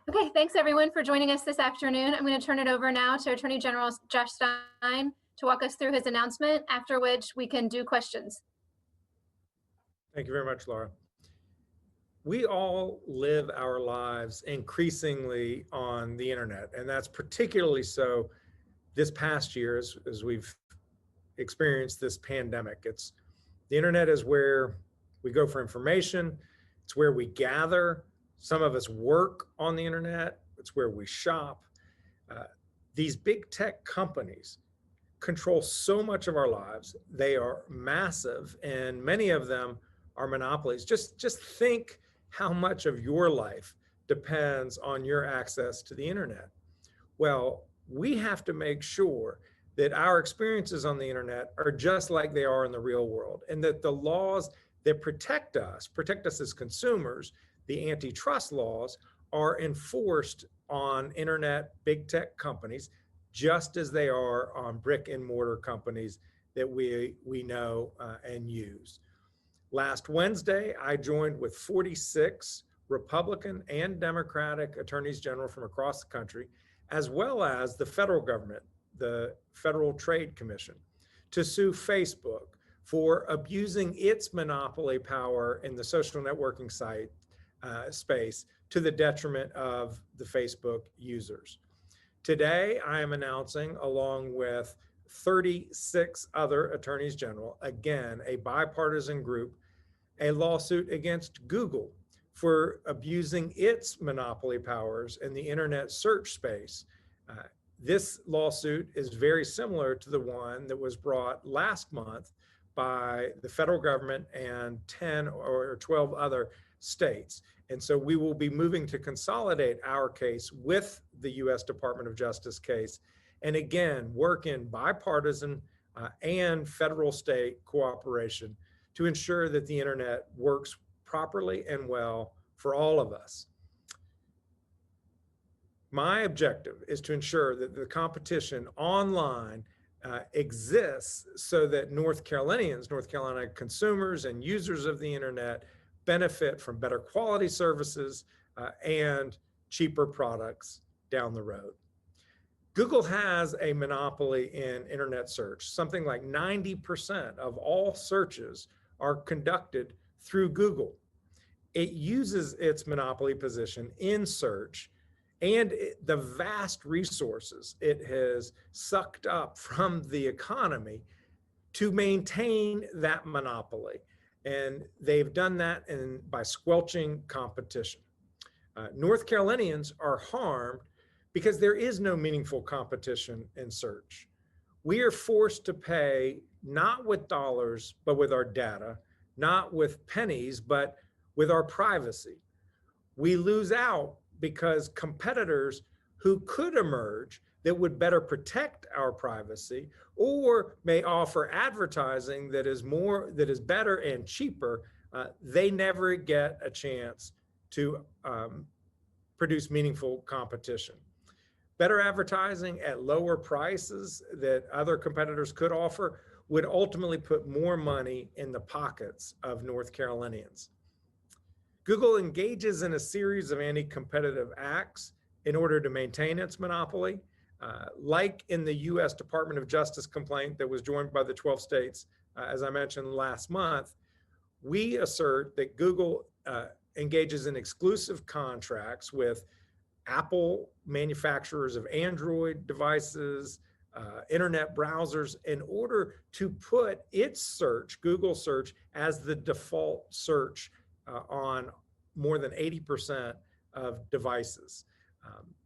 Okay, thanks everyone for joining us this afternoon. I'm going to turn it over now to Attorney General Josh Stein to walk us through his announcement, after which we can do questions. Thank you very much, Laura. We all live our lives increasingly on the internet, and that's particularly so this past year as we've experienced this pandemic. The internet is where we go for information. It's where we gather. Some of us work on the internet. It's where we shop. These big tech companies control so much of our lives. They are massive, and many of them are monopolies. Just think how much of your life depends on your access to the internet. Well, we have to make sure that our experiences on the internet are just like they are in the real world, and that the laws that protect us as consumers, the antitrust laws, are enforced on internet big tech companies just as they are on brick and mortar companies that we know and use. Last Wednesday, I joined with 46 Republican and Democratic attorneys general from across the country, as well as the federal government, the Federal Trade Commission, to sue Facebook for abusing its monopoly power in the social networking site space to the detriment of the Facebook users. Today, I am announcing, along with 36 other attorneys general, again, a bipartisan group, a lawsuit against Google for abusing its monopoly powers in the internet search space. This lawsuit is very similar to the one that was brought last month by the federal government and 10 or 12 other states. And so we will be moving to consolidate our case with the U.S. Department of Justice case, and again, work in bipartisan and federal state cooperation to ensure that the internet works properly and well for all of us. My objective is to ensure that the competition online exists so that North Carolina consumers and users of the internet benefit from better quality services and cheaper products down the road. Google has a monopoly in internet search. Something like 90% of all searches are conducted through Google. It uses its monopoly position in search and the vast resources it has sucked up from the economy to maintain that monopoly. And they've done that by squelching competition. North Carolinians are harmed because there is no meaningful competition in search. We are forced to pay not with dollars, but with our data, not with pennies, but with our privacy. We lose out because competitors who could emerge that would better protect our privacy or may offer advertising that is better and cheaper, they never get a chance to produce meaningful competition. Better advertising at lower prices that other competitors could offer would ultimately put more money in the pockets of North Carolinians. Google engages in a series of anti-competitive acts in order to maintain its monopoly. Like in the U.S. Department of Justice complaint that was joined by the 12 states, as I mentioned last month, we assert that Google engages in exclusive contracts with Apple manufacturers of Android devices, internet browsers, in order to put its search, Google search, as the default search on more than 80% of devices.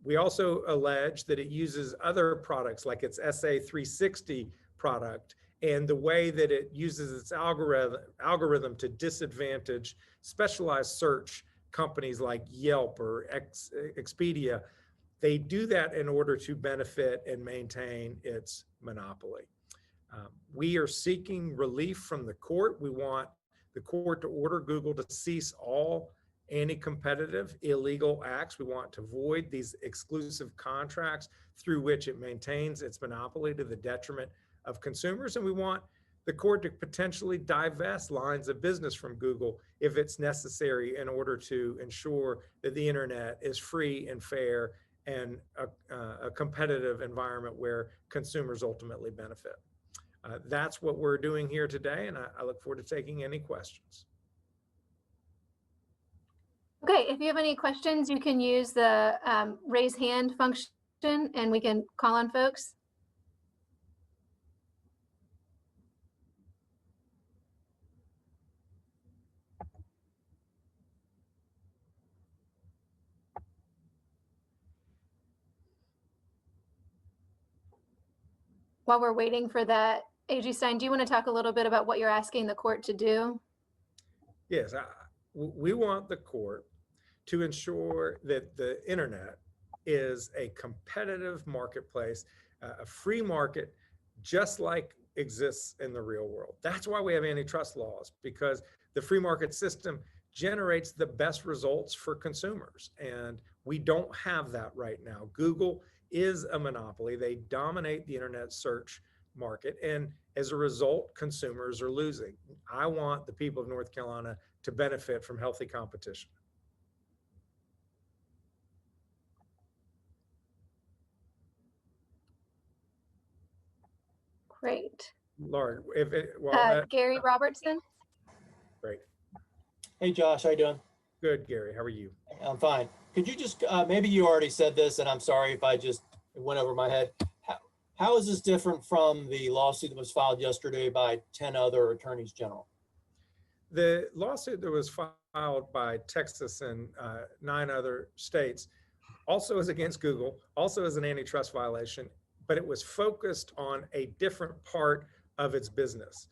We also allege that it uses other products like its SA360 product and the way that it uses its algorithm to disadvantage specialized search companies like Yelp or Expedia. They do that in order to benefit and maintain its monopoly. We are seeking relief from the court. We want the court to order Google to cease all anti-competitive illegal acts. We want to void these exclusive contracts through which it maintains its monopoly to the detriment of consumers. And we want the court to potentially divest lines of business from Google if it's necessary in order to ensure that the internet is free and fair and a competitive environment where consumers ultimately benefit. That's what we're doing here today, and I look forward to taking any questions. Okay, if you have any questions, you can use the raise hand function and we can call on folks. While we're waiting for that, AG Stein, do you want to talk a little bit about what you're asking the court to do? Yes, we want the court to ensure that the internet is a competitive marketplace, a free market, just like exists in the real world. That's why we have antitrust laws, because the free market system generates the best results for consumers. And we don't have that right now. Google is a monopoly. They dominate the internet search market. And as a result, consumers are losing. I want the people of North Carolina to benefit from healthy competition. Great. Laura, Gary Robertson. Great. Hey, Josh, how you doing? Good, Gary. How are you? I'm fine. Could you just, maybe you already said this, and I'm sorry if I just went over my head. How is this different from the lawsuit that was filed yesterday by 10 other attorneys general? The lawsuit that was filed by Texas and 9 other states also is against Google, also is an antitrust violation, but it was focused on a different part of its business.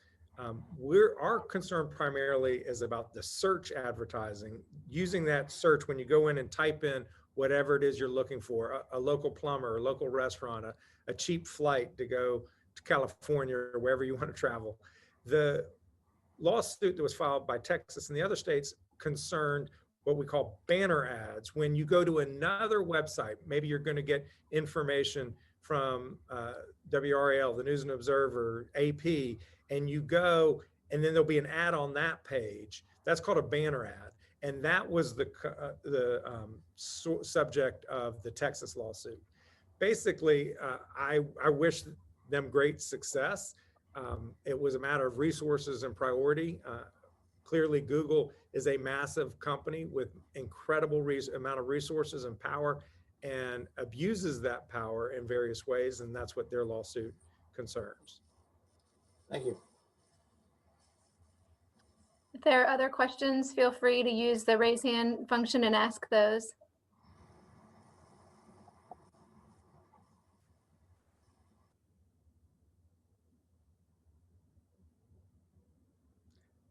Our concern primarily is about the search advertising, using that search when you go in and type in whatever it is you're looking for, a local plumber, a local restaurant, a cheap flight to go to California or wherever you want to travel. The lawsuit that was filed by Texas and the other states concerned what we call banner ads. When you go to another website, maybe you're going to get information from WRAL, the News and Observer, AP, and you go, and then there'll be an ad on that page. That's called a banner ad. And that was the subject of the Texas lawsuit. Basically, I wish them great success. It was a matter of resources and priority. Clearly, Google is a massive company with incredible amount of resources and power, and abuses that power in various ways, and that's what their lawsuit concerns. Thank you. If there are other questions, feel free to use the raise hand function and ask those.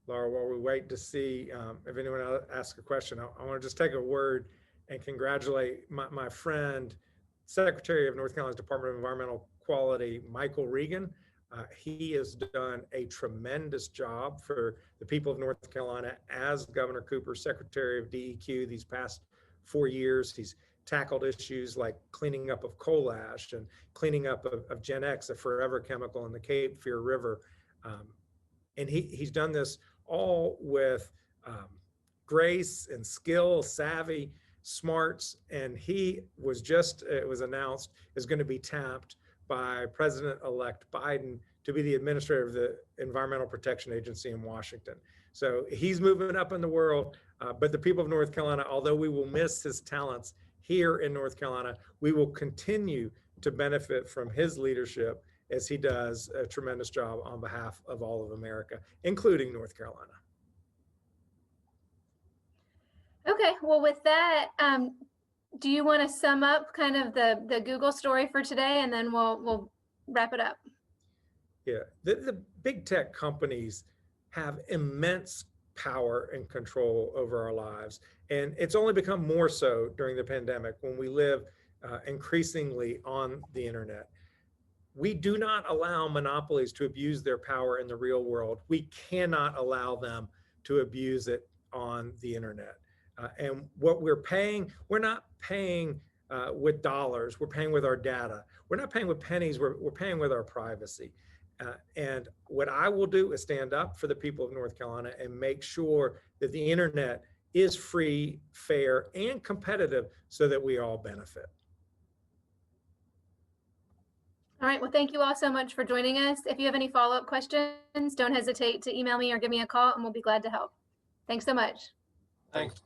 Laura, while we wait to see if anyone else asks a question, I want to just take a word and congratulate my friend, Secretary of North Carolina's Department of Environmental Quality, Michael Regan. He has done a tremendous job for the people of North Carolina as Governor Cooper's Secretary of DEQ these past 4 years. He's tackled issues like cleaning up of coal ash and cleaning up of Gen X, a forever chemical in the Cape Fear River. And he's done this all with grace and skill, savvy, smarts, and he was just, it was announced, is going to be tapped by President-elect Biden to be the administrator of the Environmental Protection Agency in Washington. So he's moving up in the world, but the people of North Carolina, although we will miss his talents here in North Carolina, we will continue to benefit from his leadership as he does a tremendous job on behalf of all of America, including North Carolina. Okay, well, with that, do you want to sum up kind of the Google story for today, and then we'll wrap it up? Yeah, the big tech companies have immense power and control over our lives. And it's only become more so during the pandemic when we live increasingly on the internet. We do not allow monopolies to abuse their power in the real world. We cannot allow them to abuse it on the internet. And what we're paying, we're not paying with dollars, we're paying with our data. We're not paying with pennies, we're paying with our privacy. And what I will do is stand up for the people of North Carolina and make sure that the internet is free, fair, and competitive so that we all benefit. All right, well, thank you all so much for joining us. If you have any follow-up questions, don't hesitate to email me or give me a call and we'll be glad to help. Thanks so much. Thanks.